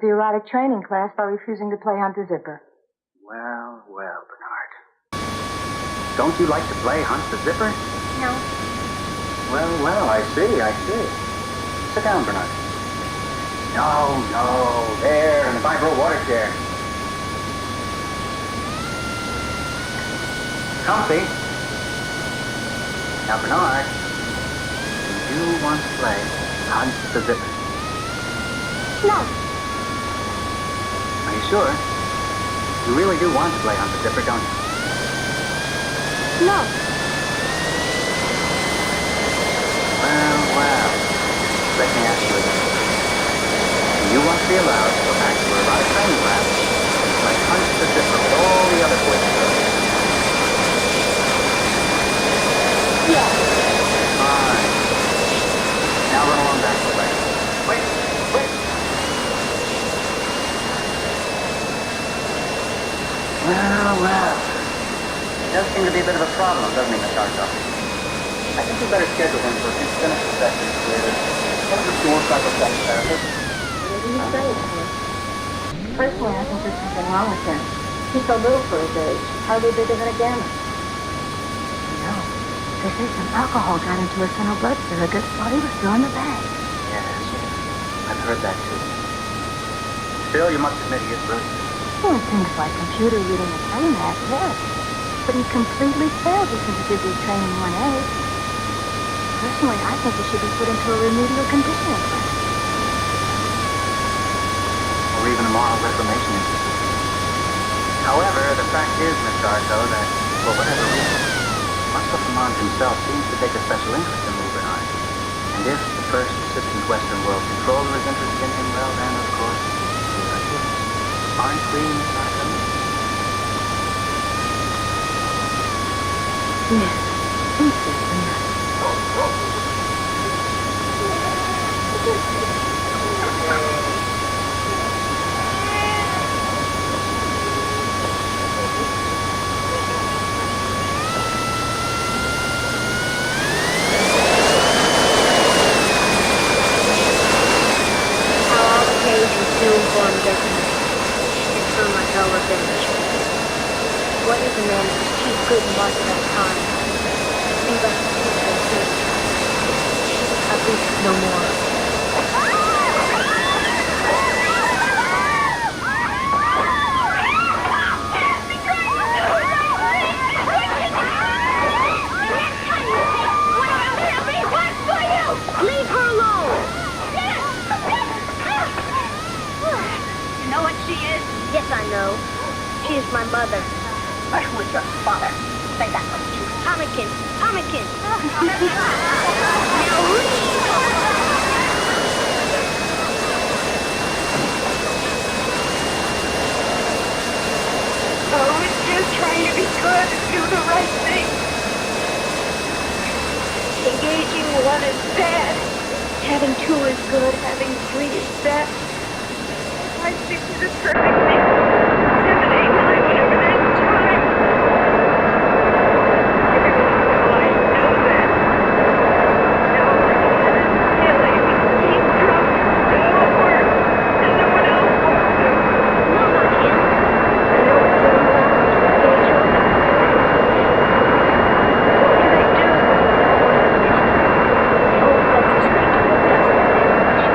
the erotic training class by refusing to play Hunt the Zipper. Well, Bernard. Don't you like to play Hunt the Zipper? No. Well, I see. Sit down, Bernard. No, there, in the vibro water chair. Comfy. Now, Bernard, do you want to play Hunt the Zipper? No. Are you sure? You really do want to play Hunt the Zipper, don't you? No. Well. Let me ask you again. Do you want to be allowed to go back to a erotic training class and play Hunt the Zipper with all the other boys and girls? Yeah. Fine. Now run along back to the way. Wait. Well. It does seem to be a bit of a problem, doesn't it, Miss Arto? I think we better schedule him for a few clinical sessions with one of the school psychotherapists. What do you say, Chris? Personally, I think there's something wrong with him. He's so little for his age, hardly bigger than a gamin. No, they say some alcohol got into his central blood circuit while he was still in the bag. Yes. I've heard that too. Still, you must admit he is brilliant. Well, it seems like computer reading a brain math, yes. But he completely failed his individual training 1A. Personally, I think he should be put into a remedial conditioning class. Or even a moral reformation institute. However, the fact is, Miss Arto, that for whatever reason, Marshal Command himself seems to take a special interest in little Bernard. And if the first assistant Western World Controller is interested in him, well, then, of course, aren't we, Miss Arto? Yes, interesting. How all occasions do inform destiny. It's from my hell revenge. What is a man who is too good and lost that time? Things like this. At least no more. Leave her alone! You know what she is? Yes, I know. She is my mother. But who is your father? Say that with you. Tomikin! Now read! Oh, it's just trying to be good and do the right thing. Engaging one is bad. Having two is good. Having three is bad. 5, 6 is a perfect mix. 7, 8, 9, whenever there's time. Everyone in my life knows that. Now I'm feeling he's drunk and overworked, and no one else wants to. No, not him. I know it's unwise to engage on it. What can I do? Oh, let's just make it a dozen damage.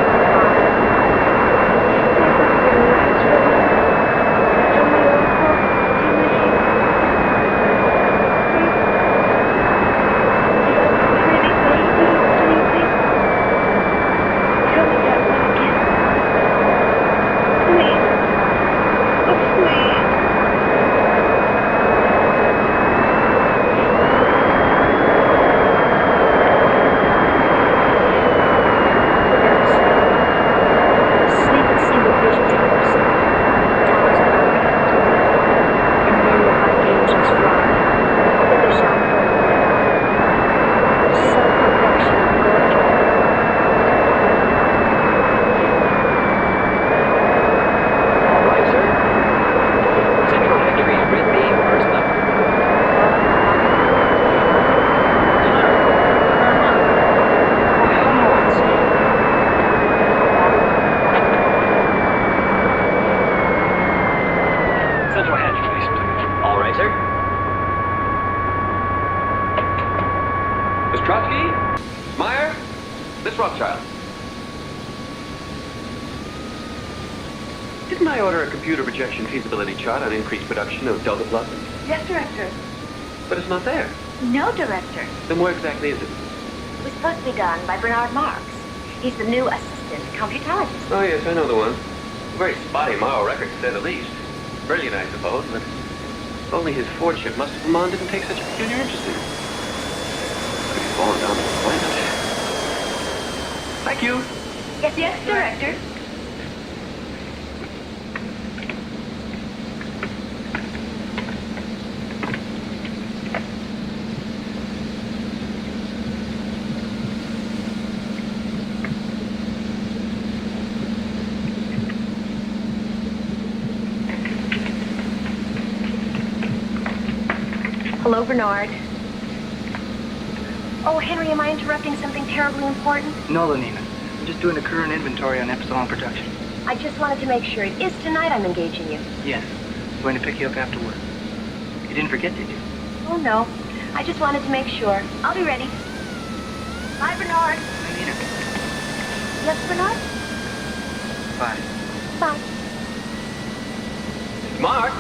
Trotsky? Meyer? Miss Rothschild. Didn't I order a computer projection feasibility chart on increased production of Delta Plus? Yes, Director. But it's not there. No, Director. Then where exactly is it? It was supposed to be done by Bernard Marx. He's the new assistant computerologist. Oh, yes, I know the one. Very spotty moral record, to say the least. Brilliant, I suppose, but if only his fortune. Must have Lamont didn't take such a peculiar interest in him. Could have fallen down to the planet. Thank you. Yes, Director. Hello, Bernard. Oh, Henry, am I interrupting something terribly important? No, Lenina. I'm just doing a current inventory on Epsilon production. I just wanted to make sure it is tonight I'm engaging you. Yes. I'm going to pick you up after work. You didn't forget, did you? Oh, no. I just wanted to make sure. I'll be ready. Bye, Bernard. Lenina. Yes, Bernard? Bye. Bye. Mark?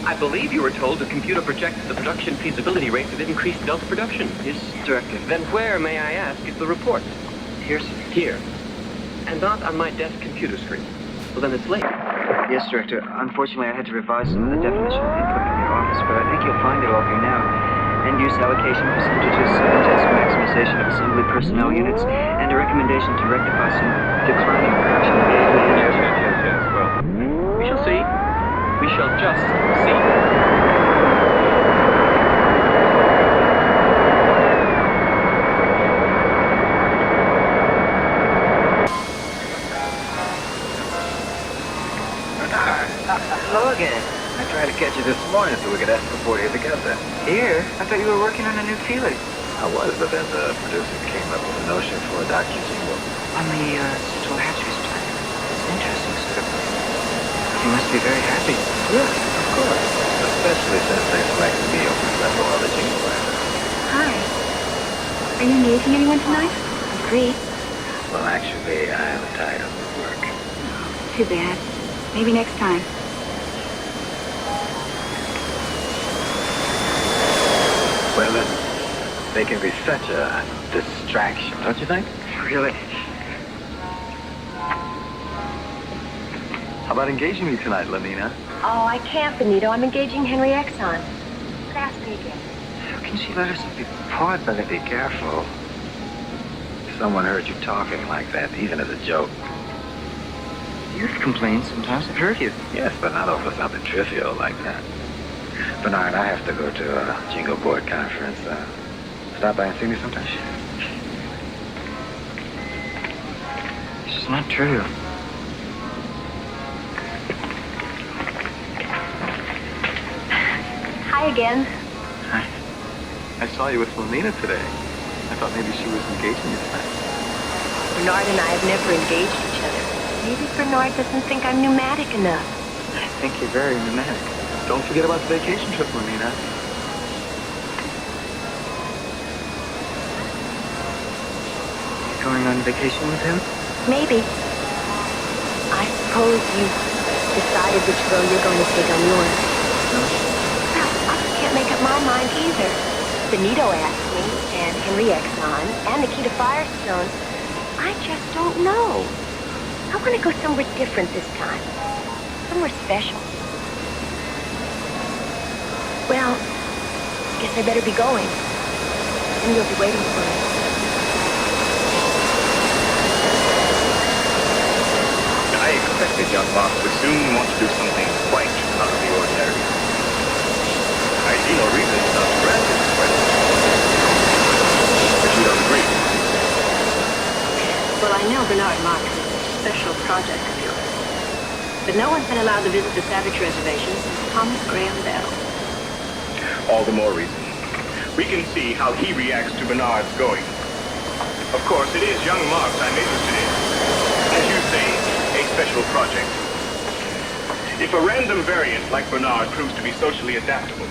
I believe you were told the computer projected the production feasibility rate of increased Delta production. Yes, Director. Then where, may I ask, is the report? Here, sir. Here. And not on my desk computer screen. Well, then it's late. Yes, Director. Unfortunately, I had to revise some of the definitions input in your office, but I think you'll find it all here now. End-use allocation percentages, test maximization of assembly personnel units, and a recommendation to rectify some declining production. Yes. Well, we shall see. We shall just see. Hello again. I tried to catch you this morning so we could ask before you together. Here? I thought you were working on a new feeler. I was, but then the producer came up with a notion for a docu-sequel. On the Central Hatcheries plant. It's interesting, sort of. You must be very happy. Yes, of course. Especially since they selected me over several other jingle writers. Hi. Are you engaging anyone tonight? Agreed. Well, actually, I am tied up with work. Too bad. Maybe next time. Well, they can be such a distraction, don't you think? Really? How about engaging me tonight, Lenina? Oh, I can't, Benito. I'm engaging Henry Exxon. But ask me again. How can she let herself be pawed by the... Be careful. Someone heard you talking like that, even as a joke. You've complained sometimes. I've heard you. Yes, but not over something trivial like that. Bernard, I have to go to a jingle board conference. Stop by and see me sometime. This is not trivial. Hi again. Hi. I saw you with Lenina today. I thought maybe she was engaging you tonight. Bernard and I have never engaged each other. Maybe Bernard doesn't think I'm pneumatic enough. I think you're very pneumatic. Don't forget about the vacation trip, Lenina. You're going on vacation with him? Maybe. I suppose you've decided which girl you're going to take on yours. No. Well, I just can't make up my mind either. Benito asked me, and Henry Exxon, and Nikita Firestone. I just don't know. I want to go somewhere different this time. Somewhere special. Well, guess I better be going. And you'll be waiting for me. I expected young Mark would soon want to do something quite out of the ordinary. I see no reason not to grant his request. But you don't agree. Well, I know Bernard Marx is a special project of yours. But no one's been allowed to visit the Savage Reservation since Thomas Graham Bell. All the more reason. We can see how he reacts to Bernard's going. Of course, it is young Marx I'm interested in. As you say, a special project. If a random variant like Bernard proves to be socially adaptable,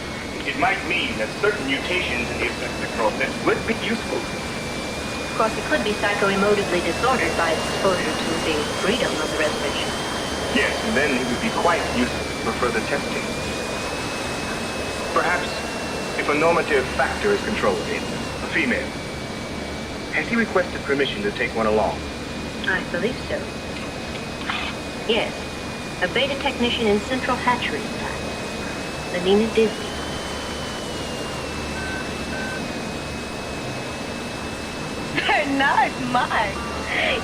it might mean that certain mutations in the assessment process would be useful. Of course, it could be psycho-emotively disordered by its exposure to the freedom of the reservation. Yes, and then it would be quite useful for further testing. Perhaps if a normative factor is controlled, a female. Has he requested permission to take one along? I believe so. Yes, a beta technician in Central Hatchery, in fact. Lenina Disney. Bernard Marx!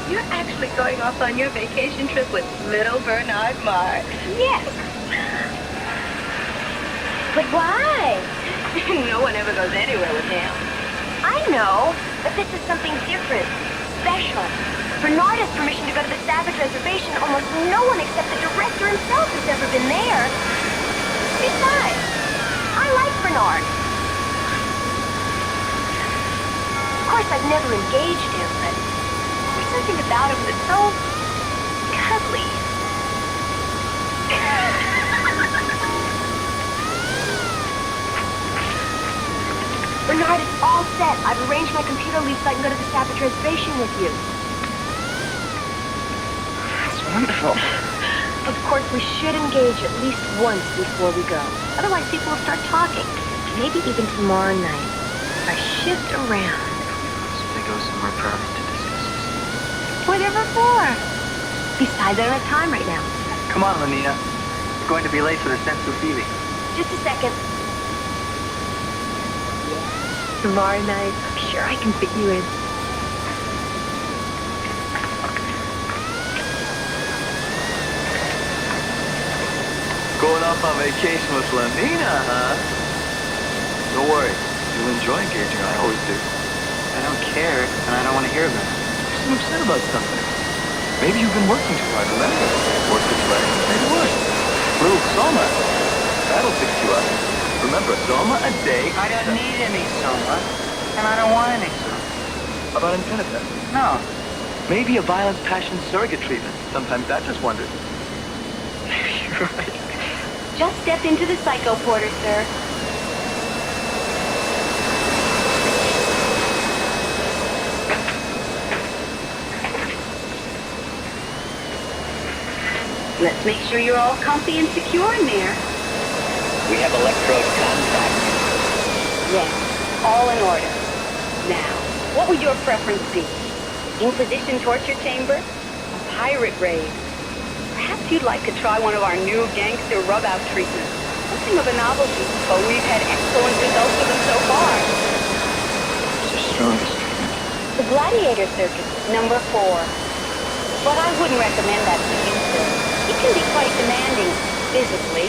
You're actually going off on your vacation trip with little Bernard Marx. Yes. But why? No one ever goes anywhere with him. I know, but this is something different, special. Bernard has permission to go to the Savage Reservation. Almost no one except the director himself has ever been there. Besides, I like Bernard. Of course, I've never engaged him, but there's something about him that's so cuddly. Bernard, it's all set. I've arranged my computer leave so I can go to the Savage Reservation with you. That's wonderful. Of course, we should engage at least once before we go. Otherwise, people will start talking. Maybe even tomorrow night. If I shift around. So they go somewhere private to discuss this. Whatever for. Besides, I don't have time right now. Come on, Lenina. We're going to be late for the sensu feeling. Just a second. Tomorrow night, I'm sure I can fit you in. Going off on vacation with Lenina, huh? Don't worry. You'll enjoy engaging. I always do. I don't care, and I don't want to hear about it. You seem upset about something. Maybe you've been working too hard, remember? Work this way, maybe worse. Little Soma. That'll fix you up. Remember, Soma a day. I don't need any Soma, and I don't want any Soma. How about Infinitest? No. Maybe a violent passion surrogate treatment. Sometimes I just wondered. You're right. Just stepped into the psycho porter, sir. Let's make sure you're all comfy and secure in there. We have electrode contact. Yes, all in order. Now, what would your preference be? Inquisition torture chamber? A pirate raid? Perhaps you'd like to try one of our new gangster rub-out treatments. Something of a novelty, but we've had excellent results with them so far. What's the strongest? The Gladiator Circuit, number 4. But I wouldn't recommend that to you, sir. It can be quite demanding, physically.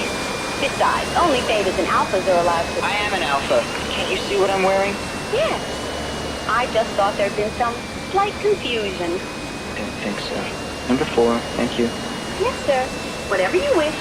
Besides, only betas and alphas are allowed to... I am an alpha. Can't you see what I'm wearing? Yes. I just thought there'd been some slight confusion. Don't think so. Number 4, thank you. Yes, sir. Whatever you wish.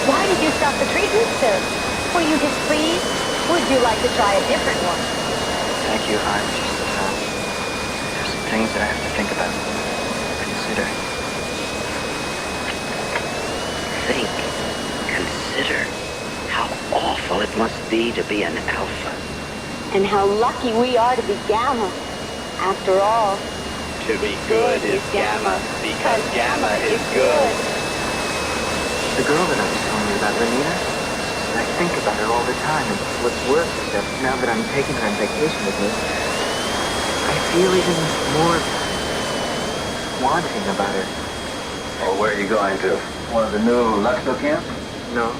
Why did you stop the treatment, sir? Were you displeased? Would you like to try a different one? Thank you, I'm just, there's some things that I have to think about. Consider. Think. Consider how awful it must be to be an alpha. And how lucky we are to be Gamma. After all, To be good is gamma, because gamma is good. The girl that I was telling you about, Lenina, I think about her all the time, and what's worse is that now that I'm taking her on vacation with me, I feel even more wanting about her. Oh, where are you going to? One of the new Luxo camps? No.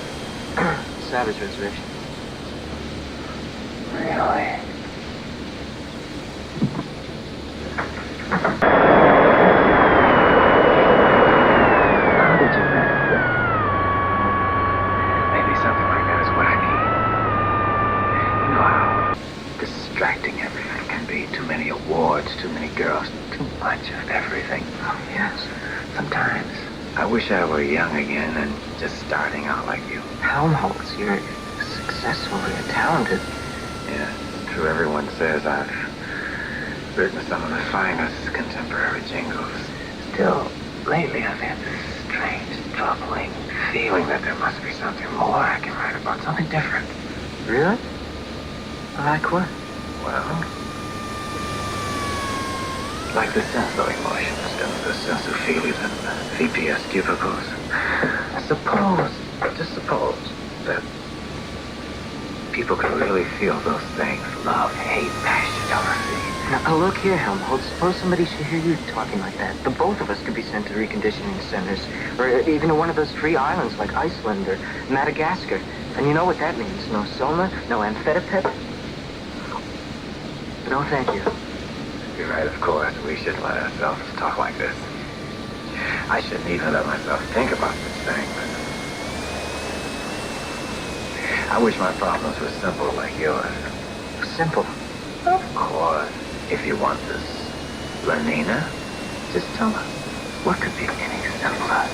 Savage Reservation. Really? How did you manage that? Maybe something like that is what I need. You know how distracting everything can be. Too many awards, too many girls, too much of everything. Oh, yes. Sometimes I wish I were young again and just starting out like you. Helmholtz, you're successful, you're talented. Yeah, true. Everyone says I've written some of the finest contemporary jingles. Still, lately I've had this strange, troubling feeling that there must be something more I can write about, something different. Really? Like what? Well, like the sensory motions and the sense of feeling in VPS cubicles. Just suppose that people could really feel those things. Love, hate, passion, jealousy. Now, look here, Helmholtz. Suppose somebody should hear you talking like that. The both of us could be sent to reconditioning centers, or even to one of those free islands like Iceland or Madagascar. And you know what that means. No soma, no amphetamine. No, thank you. You're right, of course. We shouldn't let ourselves talk like this. I shouldn't even let myself think about such things. I wish my problems were simple like yours. Simple. Of course. If you want this, Lenina, just tell her. What could be any simpler?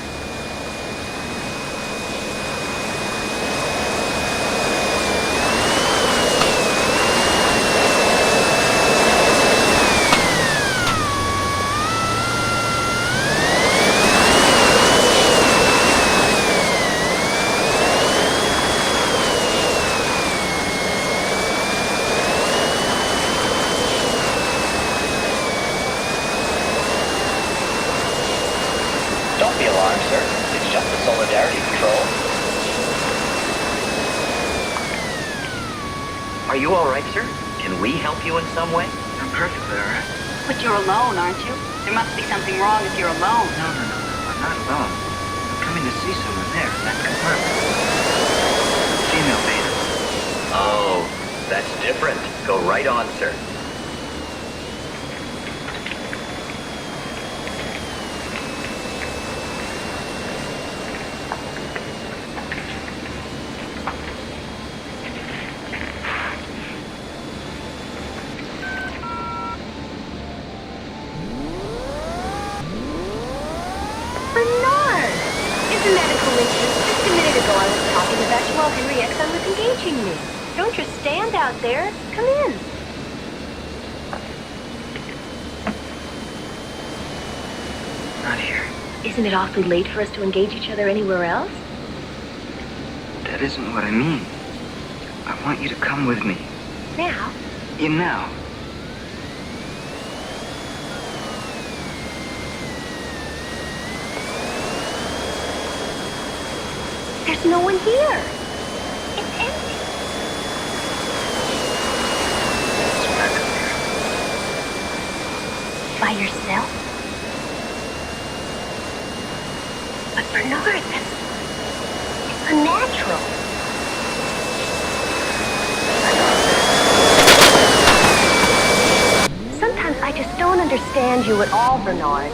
Don't be alarmed, sir. It's just the Solidarity Patrol. Are you all right, sir? Can we help you in some way? I'm perfectly all right. But you're alone, aren't you? There must be something wrong if you're alone. No. I'm not alone. I'm coming to see someone there in that compartment. Female beta. Oh, that's different. Go right on, sir. Bernard! Isn't that a coincidence? Just a minute ago I was talking about you while Henry Exxon was engaging me. Don't just stand out there. Come in. Not here. Isn't it awfully late for us to engage each other anywhere else? That isn't what I mean. I want you to come with me. Now? Now. There's no one here. It's empty. That's why I come here. By yourself? But Bernard, that's unnatural. Sometimes I just don't understand you at all, Bernard.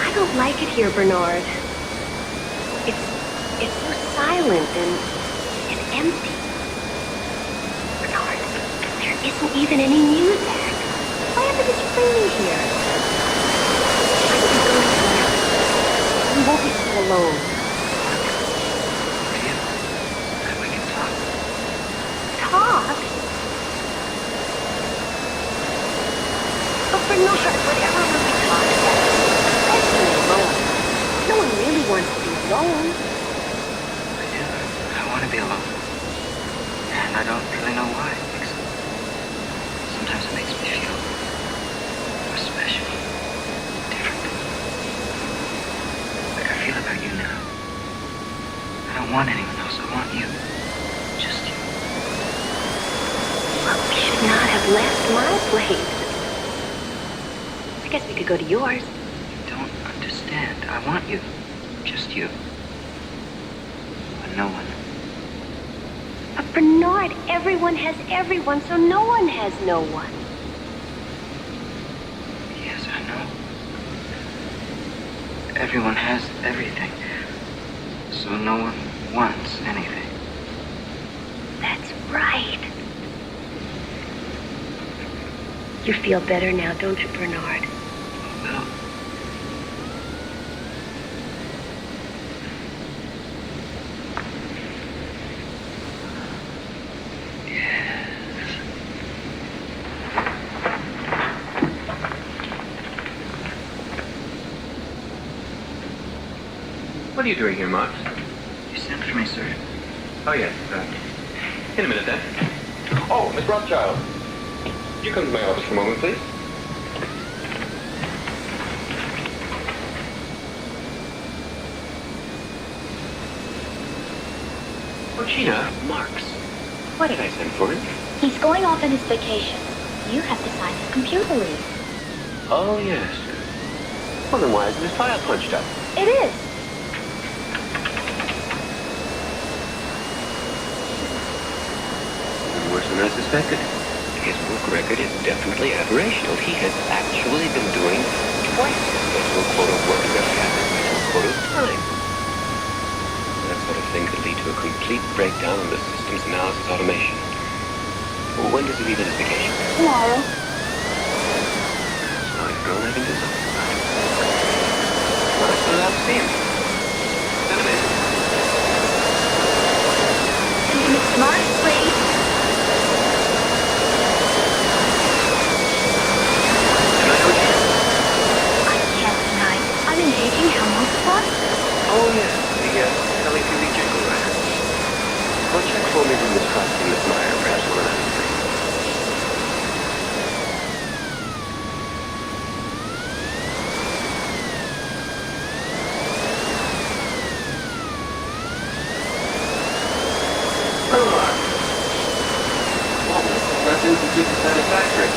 I don't like it here, Bernard. It's so silent and empty. Bernard, there isn't even any music. Why ever did you bring me here? I can go somewhere. We won't be so alone. Then we can talk. Talk? But Bernard, whatever will we talk about? Especially alone. No one really wants to be alone. I do. I want to be alone. And I don't really know why. Except sometimes it makes me feel more special. left my place. I guess we could go to yours. You don't understand. I want you. Just you. But no one. But Bernard, everyone has everyone, so no one has no one. Yes, I know. Everyone has everything. So no one wants anything. That's right. You feel better now, don't you, Bernard? Well, What are you doing here, Marks? you sent for me, sir. Oh, yes. In a minute, then. Oh, Miss Rothschild. You come to my office for a moment, please. Oh, Gina, Marks. Why did I send for him? He's going off on his vacation. You have to sign his computer leave. Oh, yes. Well, then why isn't his file punched up? It is. Worse than I suspected. His work record is definitely aberrational. He has actually been doing twice his scheduled quota of work that I have his scheduled quota of time. That sort of thing could lead to a complete breakdown in the system's analysis automation. Well, when does he leave on his vacation? Tomorrow. So I've grown having to something about it. Well, I still have to see him. Send him in. Miss Marks, please. I'm engaging Helmut's plot. Oh, yes, the LAPD jingle writer. Well, check for me from Miss Crosby and Miss Meyer. Perhaps one of them is free. Well, that isn't completely satisfactory.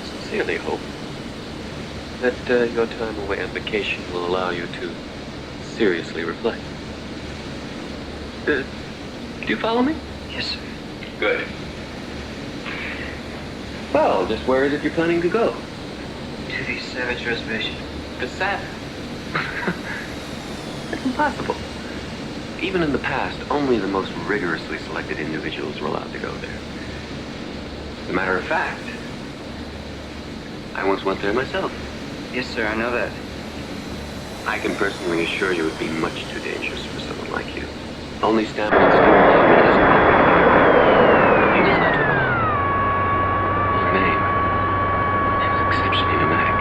Sincerely hope that your time away on vacation will allow you to seriously reflect. Do you follow me? Yes, sir. Good. Well, just where is it you're planning to go? To the Savage Reservation. The Savage? That's impossible. Even in the past, only the most rigorously selected individuals were allowed to go there. As a matter of fact, I once went there myself. Yes, sir, I know that. I can personally assure you it would be much too dangerous for someone like you. Only stamina and skill alone is appropriate. You know that woman. Her name is exceptionally pneumatic.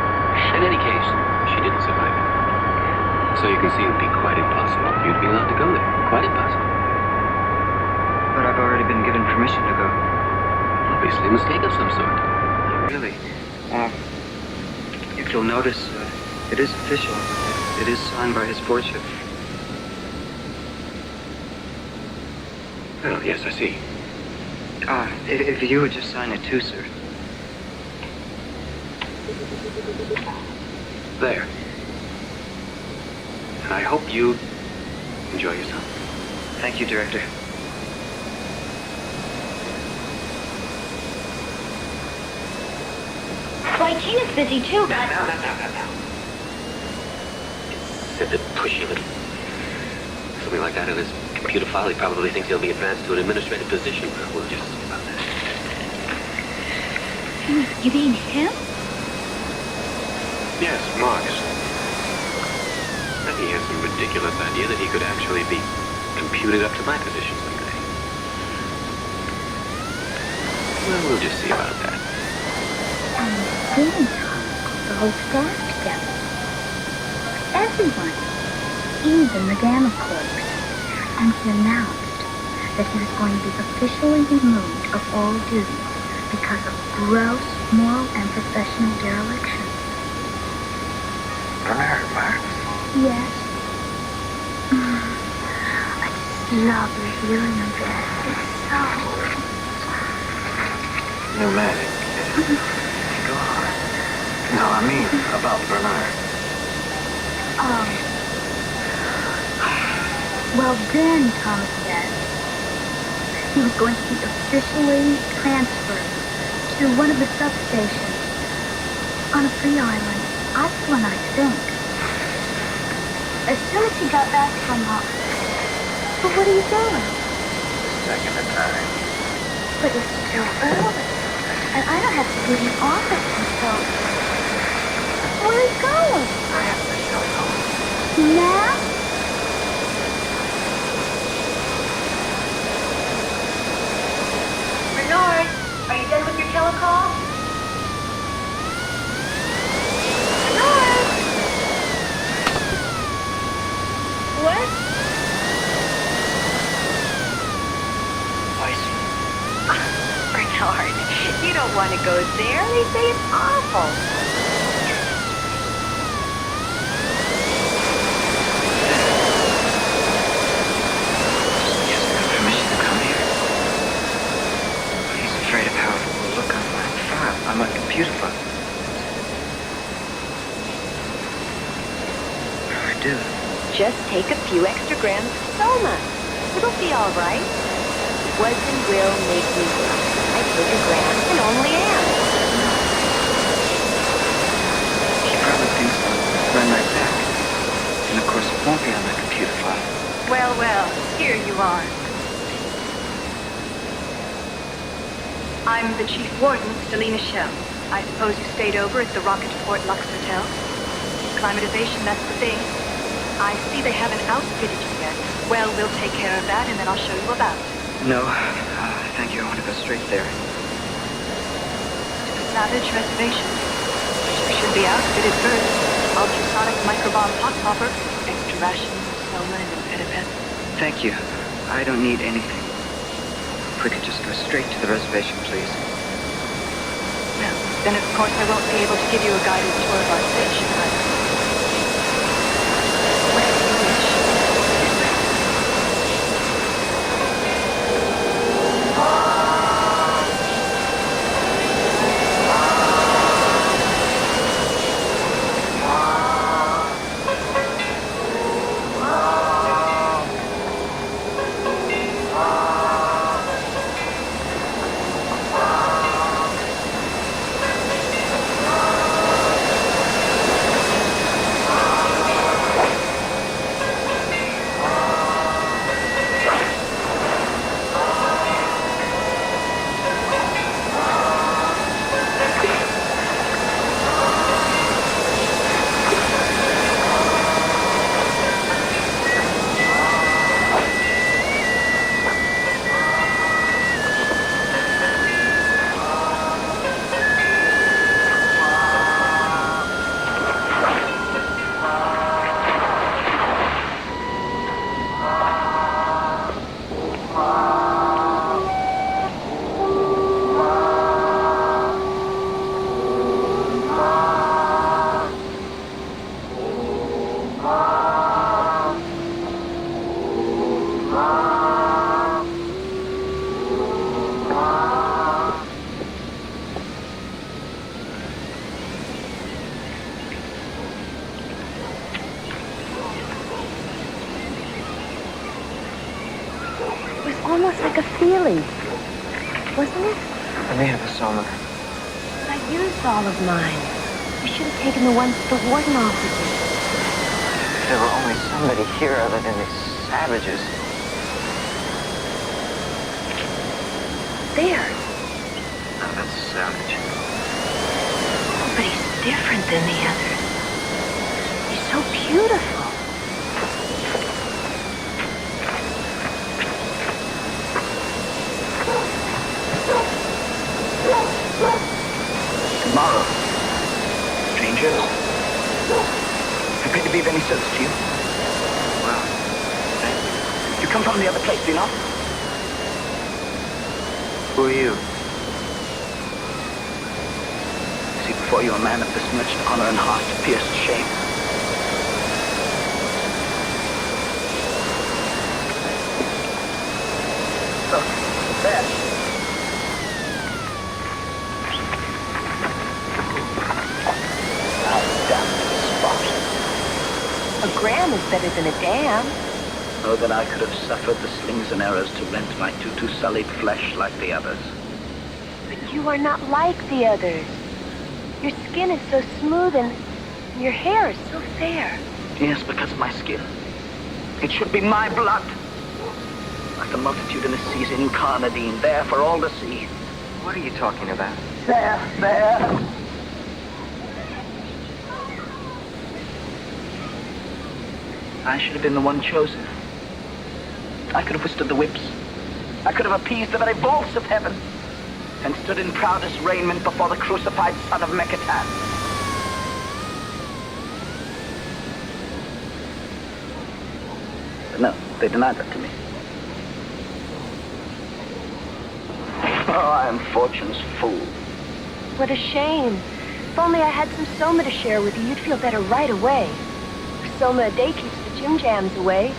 In any case, she didn't survive it. So you can see it would be quite impossible for you to be allowed to go there. Quite impossible. But I've already been given permission to go. Obviously a mistake of some sort. Really? If you'll notice, it is official. It is signed by his lordship. Oh, yes, I see. If you would just sign it too, sir. There. And I hope you enjoy yourself. Thank you, Director. Why, Tina's busy too, but... Now. Insipid, pushy little... Something like that in his computer file, he probably thinks he'll be advanced to an administrative position. We'll just see about that. You mean him? Yes, Marks. And he has some ridiculous idea that he could actually be computed up to my position someday. Well, we'll just see about that. And soon, Tom, the whole staff together. Everyone, even the Gamma clerks. And he announced that he was going to be officially removed of all duties because of gross moral and professional dereliction. Bernard Marks? Yes. I just lovely feeling of that. It's so... Pneumatic. Go on. No, I mean about Bernard. Well, then, Thomas said, he was going to be officially transferred to one of the substations on a free island. Iceland, I think. As soon as he got back from But what are you doing? Second of time. But it's still early. And I don't have to be in the office until... Where are you going? I have to show home. Now? Bernard, are you done with your telecall? Bernard! What? Bernard, you don't want to go there. They say it's awful. He hasn't got permission to come here. He's afraid of how it will look on my file, on my computer file. I do. Just take a few extra grams of soma. It'll be all right. Was and will make me well. I took a gram and only am. He probably thinks I'll run right back. And of course it won't be on my computer file. Well, well, here you are. I'm the Chief Warden, Selena Shell. I suppose you stayed over at the Rocket Fort Lux Hotel? Climatization, that's the thing. I see they haven't outfitted you yet. Well, we'll take care of that, and then I'll show you about. No, thank you. I want to go straight there. Savage reservation. You should be outfitted first. Ultrasonic microbomb hot popper, extra rations, soma, and impedipet. Thank you. I don't need anything. If we could just go straight to the reservation, please. Well, then of course I won't be able to give you a guided tour of our station, but... whatever you wish. Almost like a feeling, wasn't it? Let me have a soma. But I used all of mine. You should have taken the ones the warden offered you. If there were only somebody here other than these savages. There. Oh, that's a savage. But he's different than the others. He's so beautiful. Tomorrow. Strangers. Happy to be of any service to you. Well, thank you. You come from the other place, do you know? Who are you? See before you a man of this much honor and heart-pierced shame. better than a dam. Oh, that I could have suffered the slings and arrows to rent my sullied flesh like the others. But you are not like the others. Your skin is so smooth and your hair is so fair. Yes, because of my skin. It should be my blood. Like the multitude in the seas incarnadine, there for all to see. What are you talking about? There. I should have been the one chosen. I could have withstood the whips. I could have appeased the very bolts of heaven and stood in proudest raiment before the crucified son of Mekatan. But no, they denied that to me. Oh, I am Fortune's fool. What a shame. If only I had some Soma to share with you, you'd feel better right away. Soma a day keeps the Jim Jams away.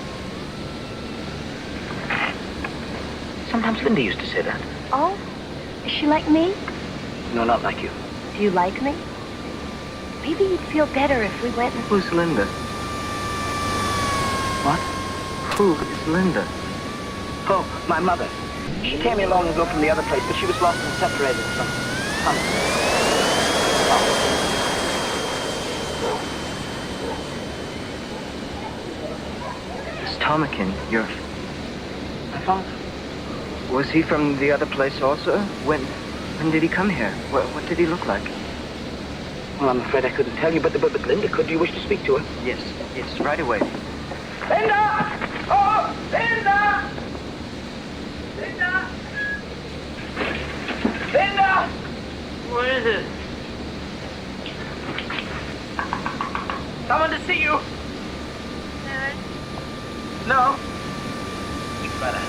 Sometimes Linda used to say that. Oh? Is she like me? No, not like you. Do you like me? Maybe you'd feel better if we went and... Who's Linda? What? Who is Linda? Oh, my mother. She came here long ago from the other place, but she was lost and separated from Thomas. This Tomakin, your... My father. Was he from the other place also? When did he come here? What did he look like? Well, I'm afraid I couldn't tell you, but Linda could. Do you wish to speak to her? Yes, right away. Linda! Oh, Linda! Linda! Linda! What is it? Someone to see you. Dad? No. You better.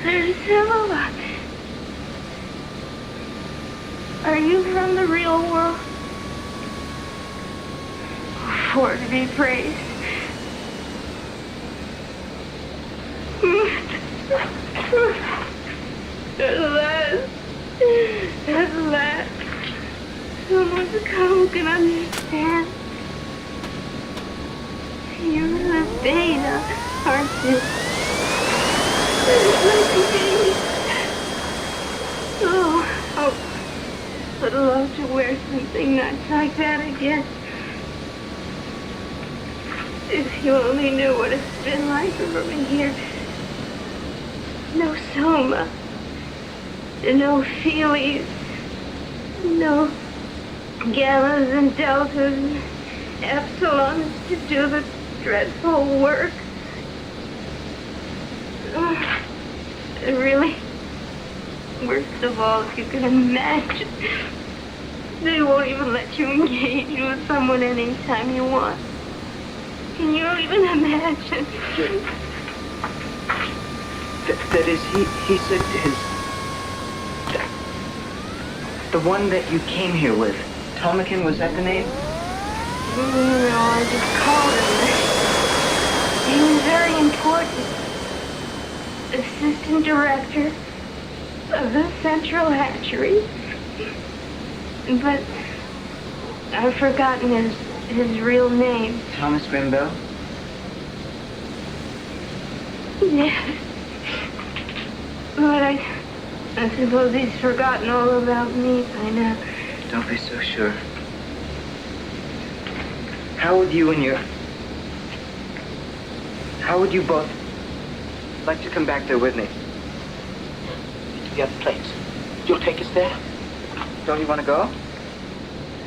There's Himala. Are you from the real world? For to be praised. At last, someone's come who can understand. You're the Dana, aren't you? Oh, I'd love to wear something nice like that again. If you only knew what it's been like over here. No Soma. No Feelies. No Gammas and Deltas and Epsilons to do the dreadful work. Really, worst of all, if you can imagine, they won't even let you engage with someone anytime you want. Can you even imagine? That is, he said his... The one that you came here with. Tomakin, was that the name? No, I just called him. He was very important. Assistant director of the Central Hatchery. But I've forgotten his real name. Thomas Grimbell? Yes. But I suppose he's forgotten all about me by now. Don't be so sure. How would you both like to come back there with me? To the other place. You'll take us there? Don't you want to go?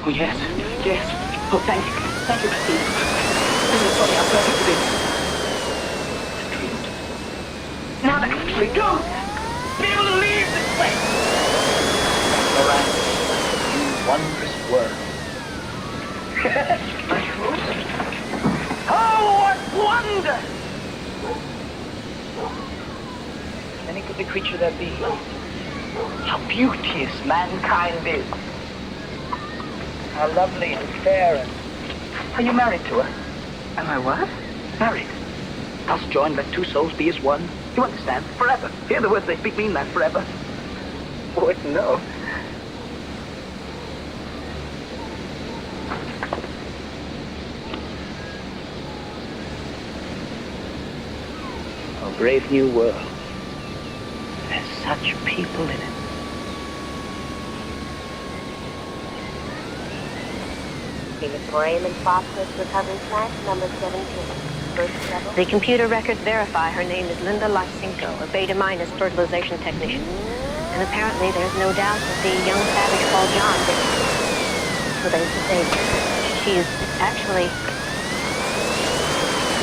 Oh, yes. Yes. Oh, thank you. Thank you, Steve. This is funny. I'm glad you did. Not actually go. Be able to leave this place. All right. You wondrous word. Oh, what wonder! Any goodly creature there be, how beauteous mankind is. How lovely and fair and... Are you married to her? Am I what? Married. Us joined, let two souls be as one. You understand? Forever. Hear the words they speak mean that, forever. Boy, no. A brave new world. There's such people in it. Hematorium and phosphorus recovery plant number 17. First level. The computer records verify her name is Linda Lysenko, a beta-minus fertilization technician. And apparently there's no doubt that the young savage called John did it. So they say she is actually...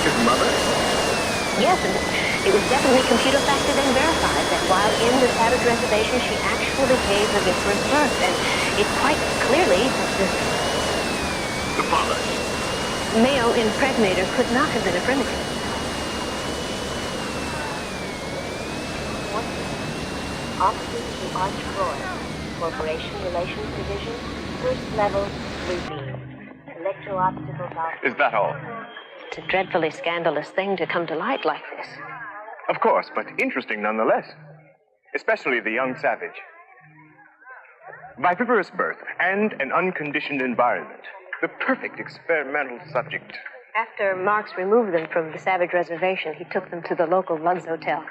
His mother? Yes, and it was definitely computer factored and verified that while in the savage reservation, she actually gave her first birth. And it's quite clearly that The father. male impregnator could not have been a primitive. Officer to Arch Roy. Corporation Relations Division. First level 3B. Electro-obstacles officer. Is that all? It's a dreadfully scandalous thing to come to light like this. Of course, but interesting nonetheless. Especially the young savage. Viviparous birth and an unconditioned environment. The perfect experimental subject. After Marks removed them from the Savage Reservation, he took them to the local Lugs Hotel.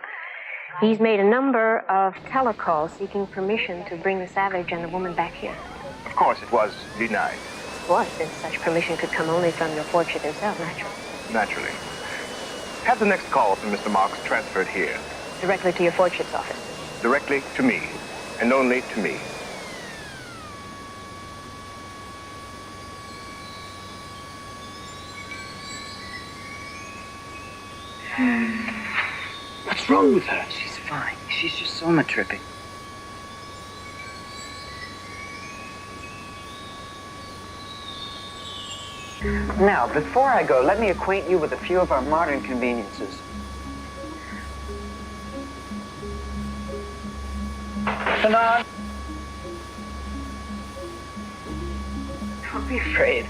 He's made a number of telecalls seeking permission to bring the Savage and the woman back here. Of course, it was denied. What, since such permission could come only from your fortune himself, naturally. Naturally. Have the next call from Mr. Marks transferred here. Directly to your fortune's office. Directly to me. And only to me. What's wrong with her? She's fine. She's just soma tripping. Now, before I go, let me acquaint you with a few of our modern conveniences. Bernard! Don't be afraid.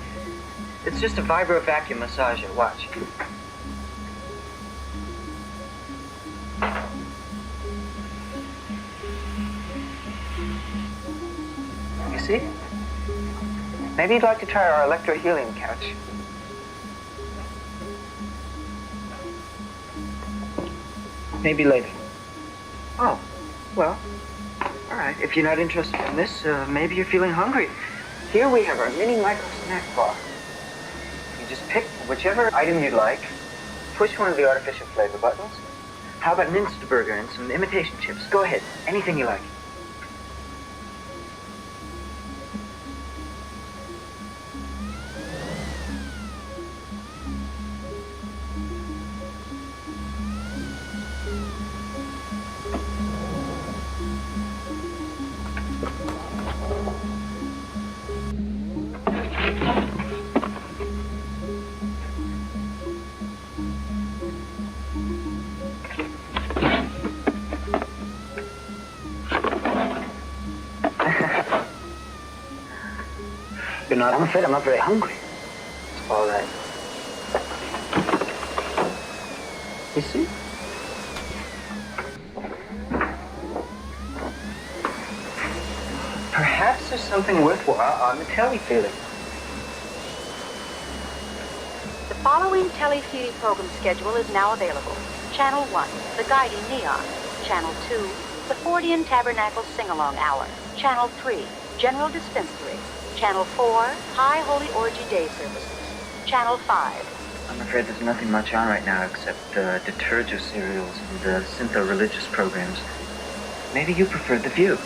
It's just a vibro vacuum massager. Watch. You see? Maybe you'd like to try our electrohelium couch. Maybe later. Oh, well, all right. If you're not interested in this, maybe you're feeling hungry. Here we have our mini micro snack bar. You just pick whichever item you'd like, push one of the artificial flavor buttons. How about an Instaburger and some imitation chips? Go ahead, anything you like. Bernard, I'm afraid I'm not very hungry. It's all right. You see? Perhaps there's something worthwhile on the telly feeling. The following telefeeding program schedule is now available. Channel 1, The Guiding Neon. Channel 2, The Fortean Tabernacle Sing-Along Hour. Channel 3, General Dispensary. Channel 4, High Holy Orgy Day Services. Channel 5. I'm afraid there's nothing much on right now except detergent cereals and syntho-religious programs. Maybe you preferred The View.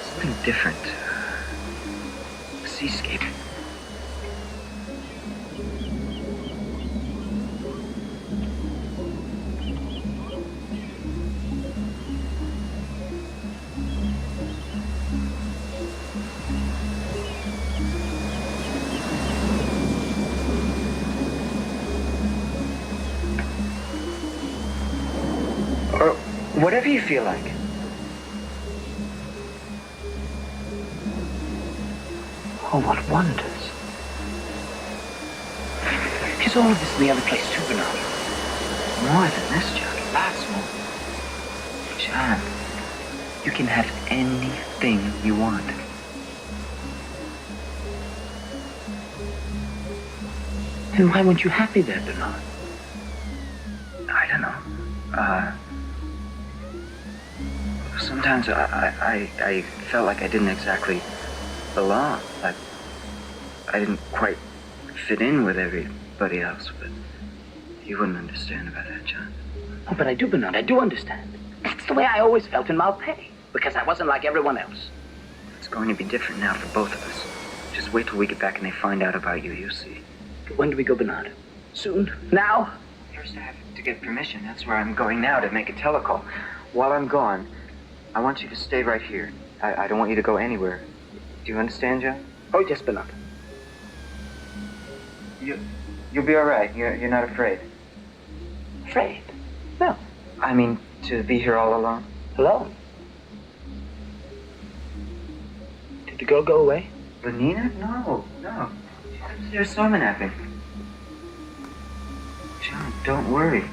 Something different. A seascape. Or whatever you feel like. Oh, what wonders. There's all this in the other place too, Bernard. More than this, John. Lots more. John, you can have anything you want. Then why weren't you happy there, Bernard? I don't know. Sometimes I felt like I didn't exactly belong. Like I didn't quite fit in with everybody else, but you wouldn't understand about that, John. Oh, but I do, Bernard. I do understand. That's the way I always felt in Malpais, because I wasn't like everyone else. It's going to be different now for both of us. Just wait till we get back and they find out about you, you'll see. When do we go, Bernard? Soon? Now? First I have to get permission. That's where I'm going now to make a telecall. While I'm gone, I want you to stay right here. I don't want you to go anywhere. Do you understand, John? Oh, yes, Bernard. You'll be all right. You're not afraid. Afraid? No. I mean, to be here all alone? Alone? Did the girl go away? Lenina? No. She's upstairs salmon napping. John, don't worry.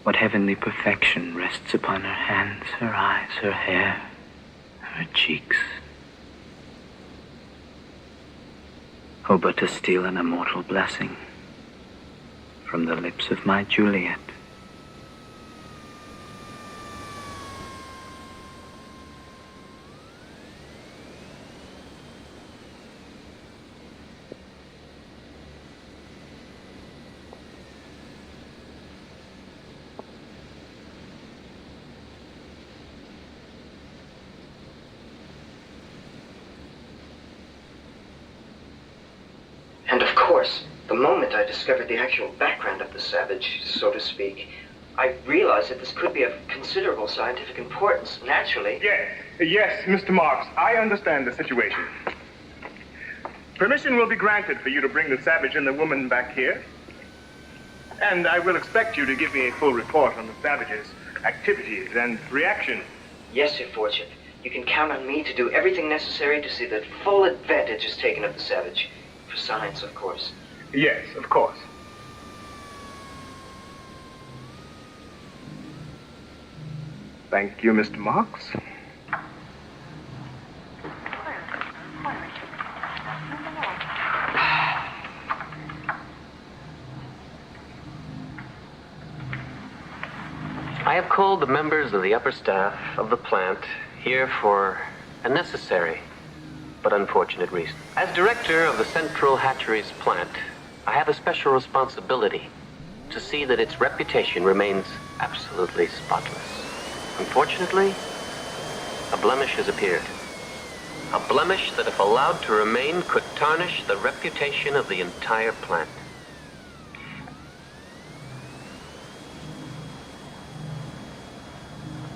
What heavenly perfection rests upon her hands, her eyes, her hair, her cheeks? Oh, but to steal an immortal blessing from the lips of my Juliet. And of course, the moment I discovered the actual background of the savage, so to speak, I realized that this could be of considerable scientific importance. Naturally. Yes, Mr. Marks, I understand the situation. Permission will be granted for you to bring the savage and the woman back here. And I will expect you to give me a full report on the savage's activities and reaction. Yes, Your Fortune. You can count on me to do everything necessary to see that full advantage is taken of the savage. For science, of course. Yes, of course. Thank you, Mr. Marks. I have called the members of the upper staff of the plant here for a necessary but unfortunate reason. As director of the Central Hatcheries plant, I have a special responsibility to see that its reputation remains absolutely spotless. Unfortunately, a blemish has appeared. A blemish that, if allowed to remain, could tarnish the reputation of the entire plant.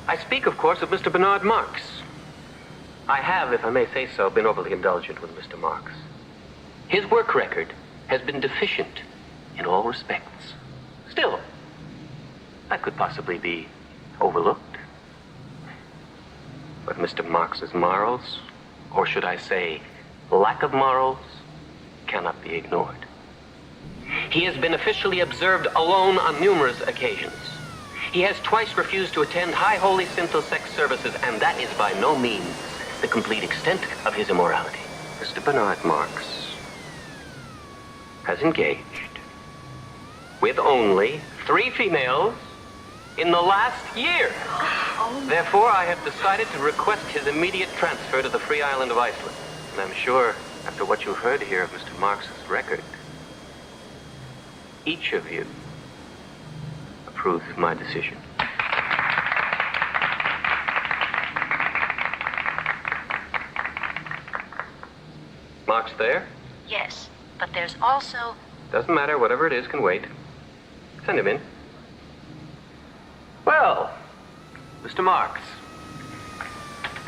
I speak, of course, of Mr. Bernard Marks. I have, if I may say so, been overly indulgent with Mr. Marks. His work record has been deficient in all respects. Still, that could possibly be overlooked. But Mr. Marks's morals, or should I say, lack of morals, cannot be ignored. He has been officially observed alone on numerous occasions. He has twice refused to attend High Holy Synthosex services, and that is by no means the complete extent of his immorality. Mr. Bernard Marks has engaged with only 3 females in the last year. Therefore, I have decided to request his immediate transfer to the free island of Iceland. And I'm sure, after what you've heard here of Mr. Marks's record, each of you approves of my decision. Mark's there? Yes, but there's also... Doesn't matter, whatever it is can wait. Send him in. Well, Mr. Marks,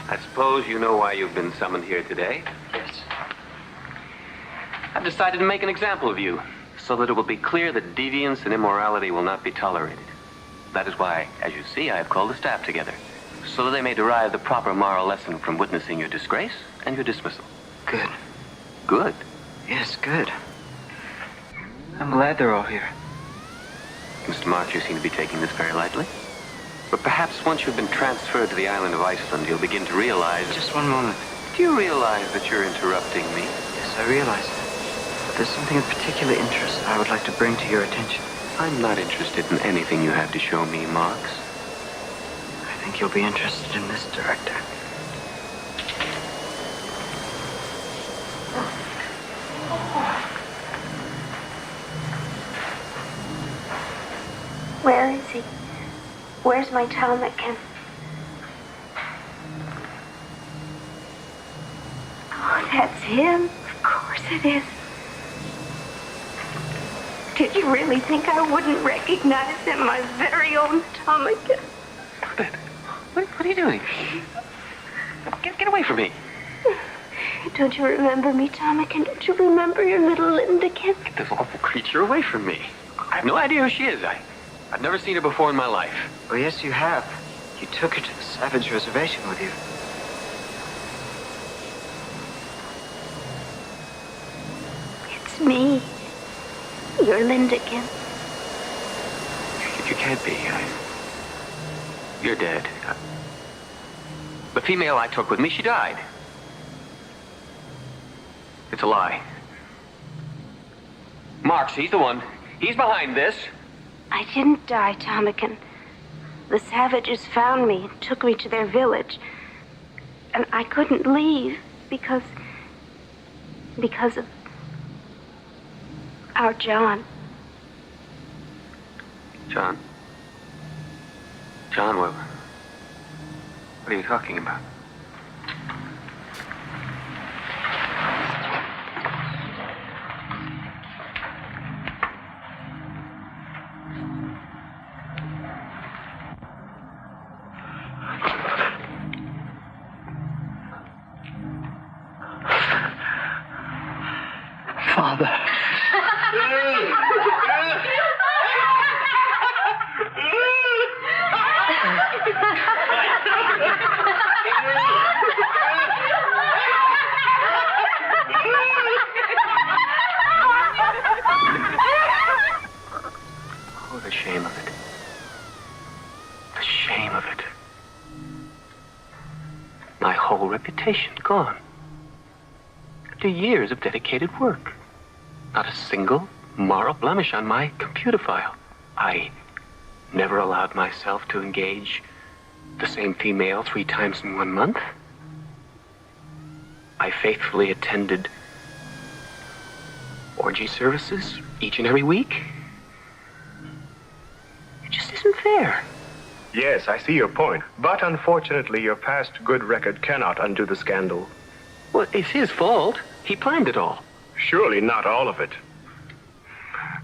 I suppose you know why you've been summoned here today? Yes. I've decided to make an example of you, so that it will be clear that deviance and immorality will not be tolerated. That is why, as you see, I have called the staff together, so that they may derive the proper moral lesson from witnessing your disgrace and your dismissal. Good. Good? Yes, good. I'm glad they're all here. Mr. Marks, you seem to be taking this very lightly. But perhaps once you've been transferred to the island of Iceland, you'll begin to realize... Just one moment. Do you realize that you're interrupting me? Yes, I realize it. But there's something of particular interest I would like to bring to your attention. I'm not interested in anything you have to show me, Marks. I think you'll be interested in this, Director. Where is he? Where's my ptarmigan? Oh, that's him. Of course it is. Did you really think I wouldn't recognize him, my very own ptarmigan? What are you doing? Get away from me. Don't you remember me, ptarmigan? Don't you remember your little Lindakin? Get this awful creature away from me. I have no idea who she is. I've never seen her before in my life. Oh, yes, you have. You took her to the Savage Reservation with you. It's me. Your Lindakin. You can't be. You're dead. The female I took with me, she died. It's a lie. Marks, he's the one. He's behind this. I didn't die, ptarmigan. The savages found me and took me to their village. And I couldn't leave because of our John. John? John, what are you talking about? Father. Oh, the shame of it. The shame of it. My whole reputation gone. After years of dedicated work. Not a single moral blemish on my computer file. I never allowed myself to engage the same female 3 times in 1 month. I faithfully attended orgy services each and every week. It just isn't fair. Yes, I see your point. But unfortunately, your past good record cannot undo the scandal. Well, it's his fault. He planned it all. Surely not all of it.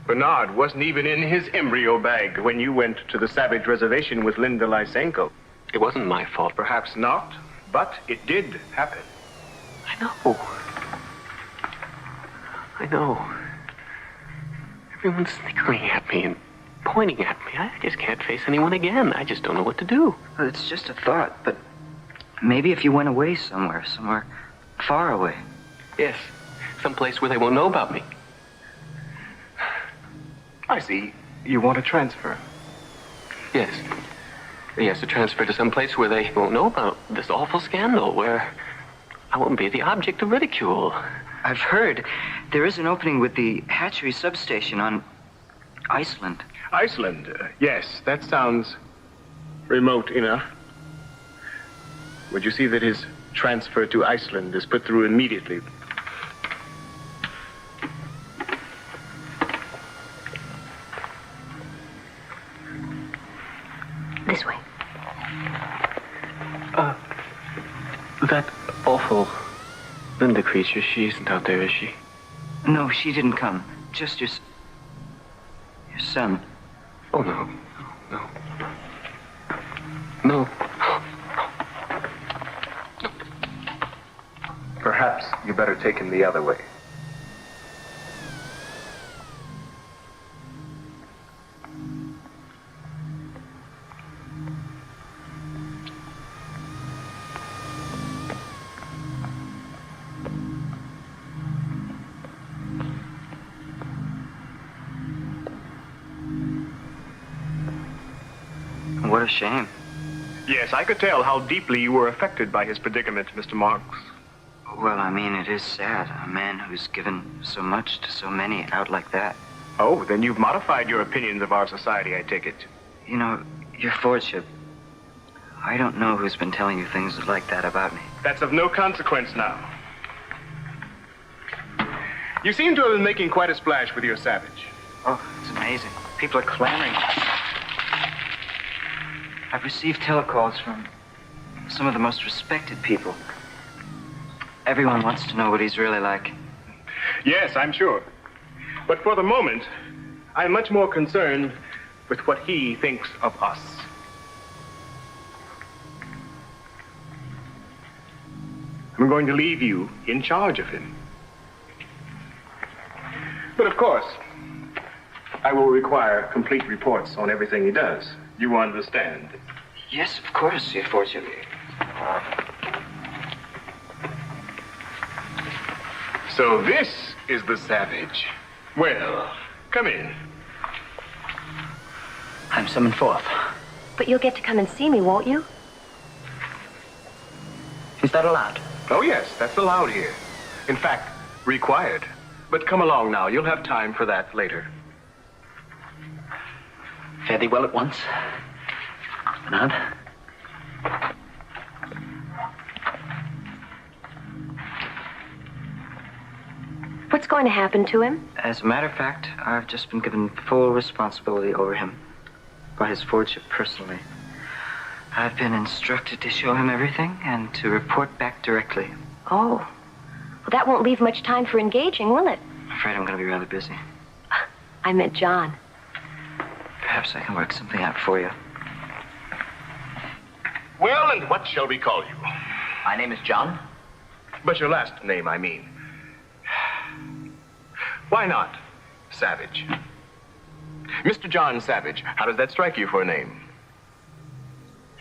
Bernard wasn't even in his embryo bag when you went to the Savage Reservation with Linda Lysenko. It wasn't my fault. Perhaps not, but it did happen. I know. I know. Everyone's snickering at me and pointing at me. I just can't face anyone again. I just don't know what to do. Well, it's just a thought, but maybe if you went away somewhere far away. Yes, someplace where they won't know about me. I see. You want to transfer. Yes. Yes, to transfer to someplace where they won't know about this awful scandal, where I won't be the object of ridicule. I've heard there is an opening with the hatchery substation on Iceland. Iceland. Yes, that sounds remote enough. Would you see that his transfer to Iceland is put through immediately? This way. That awful Linda creature, she isn't out there, is she? No, she didn't come. Just your son. Oh, no. No. Perhaps you better take him the other way. What a shame. Yes, I could tell how deeply you were affected by his predicament, Mr. Marks. Well, I mean, it is sad. A man who's given so much to so many out like that. Oh, then you've modified your opinions of our society, I take it. You know, your Fordship, I don't know who's been telling you things like that about me. That's of no consequence now. You seem to have been making quite a splash with your Savage. Oh, it's amazing. People are clamoring. I've received telecalls from some of the most respected people. Everyone wants to know what he's really like. Yes, I'm sure. But for the moment, I'm much more concerned with what he thinks of us. I'm going to leave you in charge of him. But of course, I will require complete reports on everything he does. You understand? Yes, of course, your Fordship. So this is the Savage. Well, come in. I'm summoned forth. But you'll get to come and see me, won't you? Is that allowed? Oh, yes, that's allowed here. In fact, required. But come along now. You'll have time for that later. Fare thee well at once. Bernard. What's going to happen to him? As a matter of fact, I've just been given full responsibility over him by his Fordship personally. I've been instructed to show him everything and to report back directly. Oh. Well, that won't leave much time for engaging, will it? I'm afraid I'm going to be rather busy. I meant John. Perhaps I can work something out for you. Well, and what shall we call you? My name is John. But your last name, I mean. Why not Savage? Mr. John Savage, how does that strike you for a name?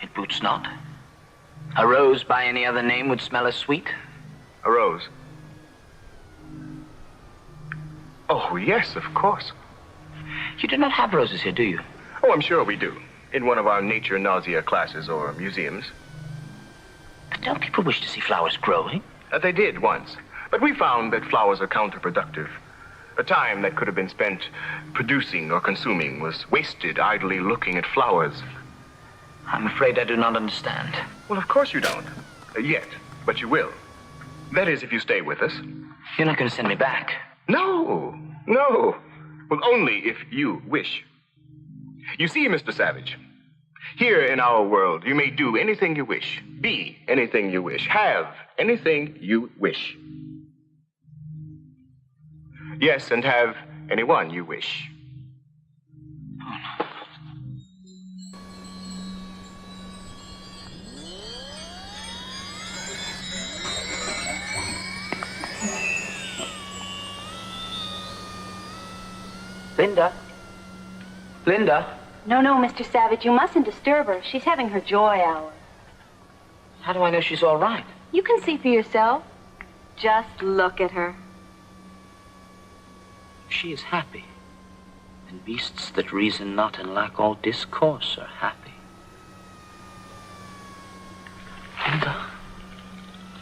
It boots not. A rose by any other name would smell as sweet. A rose? Oh, yes, of course. You do not have roses here, do you? Oh, I'm sure we do. In one of our nature nausea classes or museums. But don't people wish to see flowers growing? They did once. But we found that flowers are counterproductive. The time that could have been spent producing or consuming was wasted idly looking at flowers. I'm afraid I do not understand. Well, of course you don't. Yet. But you will. That is, if you stay with us. You're not going to send me back? No. No. Well, only if you wish. You see, Mr. Savage, here in our world, you may do anything you wish, be anything you wish, have anything you wish. Yes, and have anyone you wish. Linda? Linda? No, Mr. Savage, you mustn't disturb her. She's having her joy hour. How do I know she's all right? You can see for yourself. Just look at her. She is happy, and beasts that reason not and lack all discourse are happy.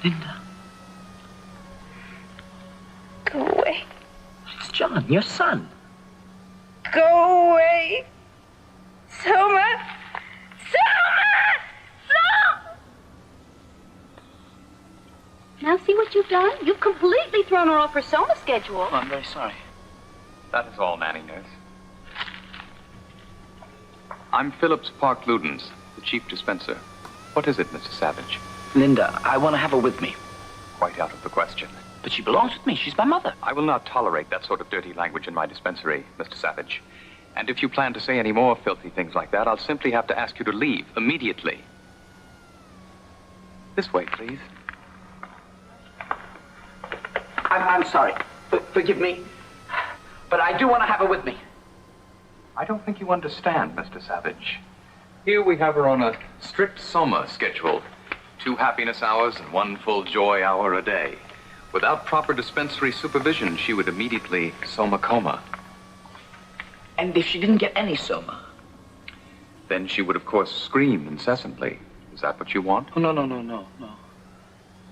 Linda. Go away. It's John, your son. Go away. Soma! Now see what you've done? You've completely thrown her off her Soma schedule. Oh, I'm very sorry. That is all, Nanny Nurse. I'm Phillips Park Ludens, the chief dispenser. What is it, Mr. Savage? Linda, I want to have her with me. Quite out of the question. But she belongs with me. She's my mother. I will not tolerate that sort of dirty language in my dispensary, Mr. Savage. And if you plan to say any more filthy things like that, I'll simply have to ask you to leave immediately. This way, please. I'm sorry. Forgive me. But I do want to have her with me. I don't think you understand, Mr. Savage. Here we have her on a strict Soma schedule. 2 happiness hours and 1 full joy hour a day. Without proper dispensary supervision, she would immediately Soma coma. And if she didn't get any Soma? Then she would, of course, scream incessantly. Is that what you want? Oh, no.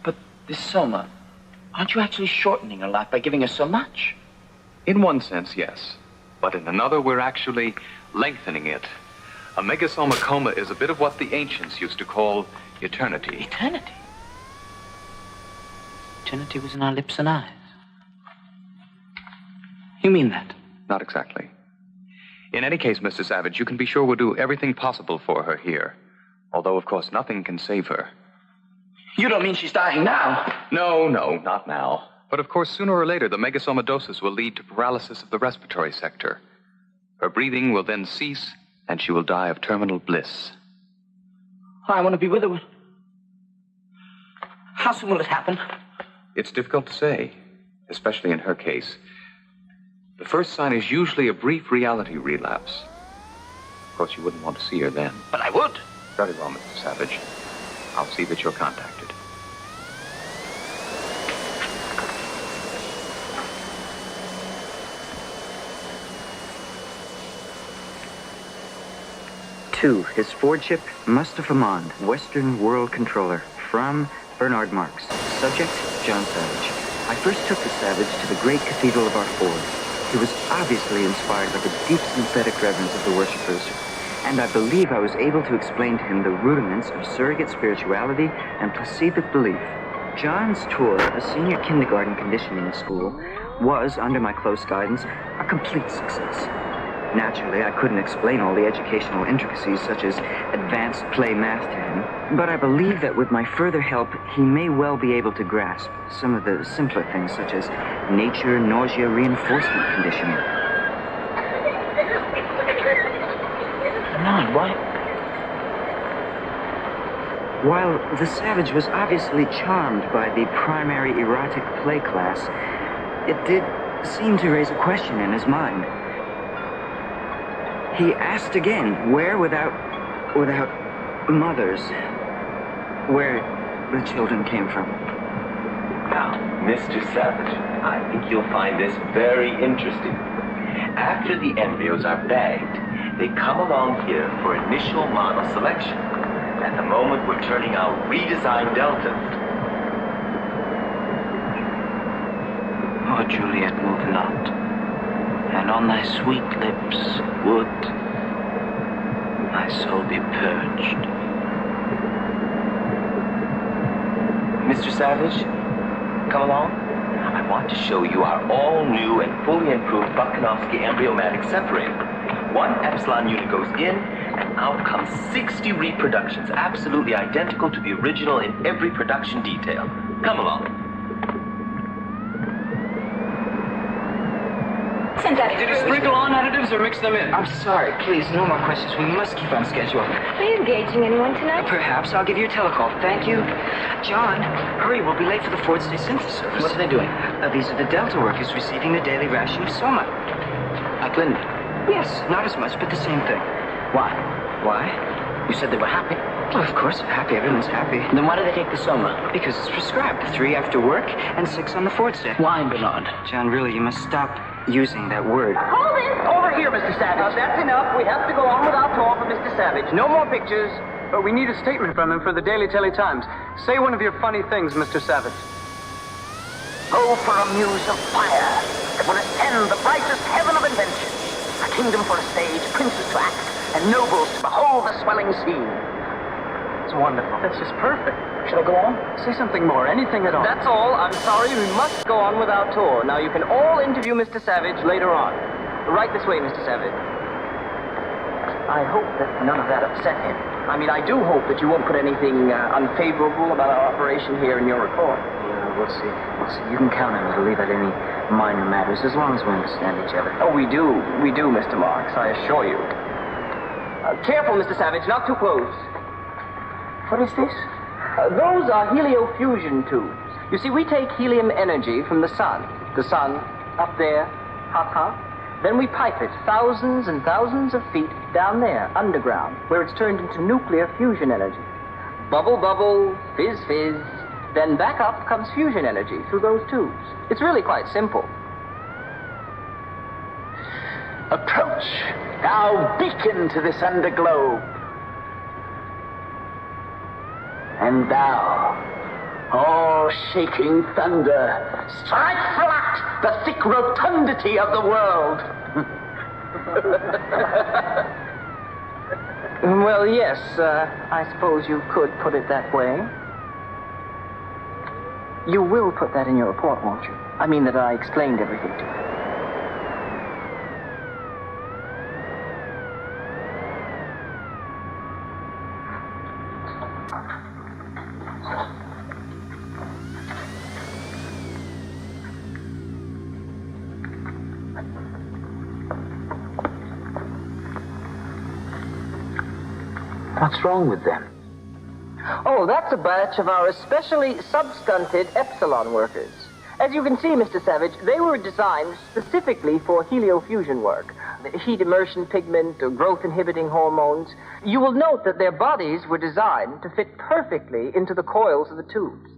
But this Soma, aren't you actually shortening her life by giving her so much? In one sense, yes. But in another, we're actually lengthening it. A megasoma coma is a bit of what the ancients used to call eternity. Eternity? Eternity was in our lips and eyes. You mean that? Not exactly. In any case, Mr. Savage, you can be sure we'll do everything possible for her here. Although, of course, nothing can save her. You don't mean she's dying now? No, not now. But of course, sooner or later, the megasomadosis will lead to paralysis of the respiratory sector. Her breathing will then cease, and she will die of terminal bliss. I want to be with her. How soon will it happen? It's difficult to say, especially in her case. The first sign is usually a brief reality relapse. Of course, you wouldn't want to see her then. But I would. Very well, Mr. Savage. I'll see that you're contacted. To his Fordship, Mustafa Mond, Western World Controller, from Bernard Marx. Subject, John Savage. I first took the Savage to the great cathedral of our Ford. He was obviously inspired by the deep synthetic reverence of the worshippers, and I believe I was able to explain to him the rudiments of surrogate spirituality and placebo belief. John's tour, a senior kindergarten conditioning school, was, under my close guidance, a complete success. Naturally, I couldn't explain all the educational intricacies, such as advanced play math to him, but I believe that with my further help, he may well be able to grasp some of the simpler things, such as nature, nausea, reinforcement conditioning. No, why? While the Savage was obviously charmed by the primary erotic play class, it did seem to raise a question in his mind. He asked again, where without mothers, where the children came from. Now, Mr. Savage, I think you'll find this very interesting. After the embryos are bagged, they come along here for initial model selection. At the moment, we're turning out redesigned deltas. Oh, Juliet, move not. And on thy sweet lips would my soul be purged. Mr. Savage, come along. I want to show you our all-new and fully improved Buchanowski embryomatic separator. 1 epsilon unit goes in, and out comes 60 reproductions, absolutely identical to the original in every production detail. Come along. Did you sprinkle on additives or mix them in? I'm sorry, please, no more questions. We must keep on schedule. Are you engaging anyone tonight? Perhaps. I'll give you a telecall. Thank you. John, hurry. We'll be late for the Ford State Synthesis service. What are they doing? These are the Delta workers receiving the daily ration of Soma. Like Linda? Yes, not as much, but the same thing. Why? Why? You said they were happy. Well, of course, happy. Everyone's happy. Then why do they take the Soma? Because it's prescribed. 3 after work and 6 on the Ford State. Why, Bernard? John, really, you must stop using that word. Hold it! Over here, Mr. Savage. That's enough. We have to go on with our tour for Mr. Savage. No more pictures. But we need a statement from him for the Daily Times. Say one of your funny things, Mr. Savage. Go for a muse of fire that will ascend the brightest heaven of invention. A kingdom for a stage, princes to act, and nobles to behold the swelling scene. It's wonderful. That's just perfect. Should I go on? Say something more, anything at all. That's all. I'm sorry, we must go on with our tour. Now, you can all interview Mr. Savage later on. Right this way, Mr. Savage. I hope that none of that upset him. I mean, I do hope that you won't put anything unfavorable about our operation here in your report. Yeah, we'll see. We'll see. You can count on me to leave out any minor matters as long as we understand each other. Oh, we do. We do, Mr. Marks, I assure you. Careful, Mr. Savage, not too close. What is this? Those are heliofusion tubes. You see, we take helium energy from the sun. The sun, up there, hot. Then we pipe it thousands and thousands of feet down there, underground, where it's turned into nuclear fusion energy. Bubble, bubble, fizz, fizz. Then back up comes fusion energy through those tubes. It's really quite simple. Approach, thou beacon to this underglow. And thou, all-shaking thunder, strike flat the thick rotundity of the world. Well, yes, I suppose you could put it that way. You will put that in your report, won't you? I mean that I explained everything to you. What's wrong with them? Oh, that's a batch of our especially substunted Epsilon workers. As you can see, Mr. Savage, they were designed specifically for heliofusion work. The heat immersion pigment or growth-inhibiting hormones. You will note that their bodies were designed to fit perfectly into the coils of the tubes.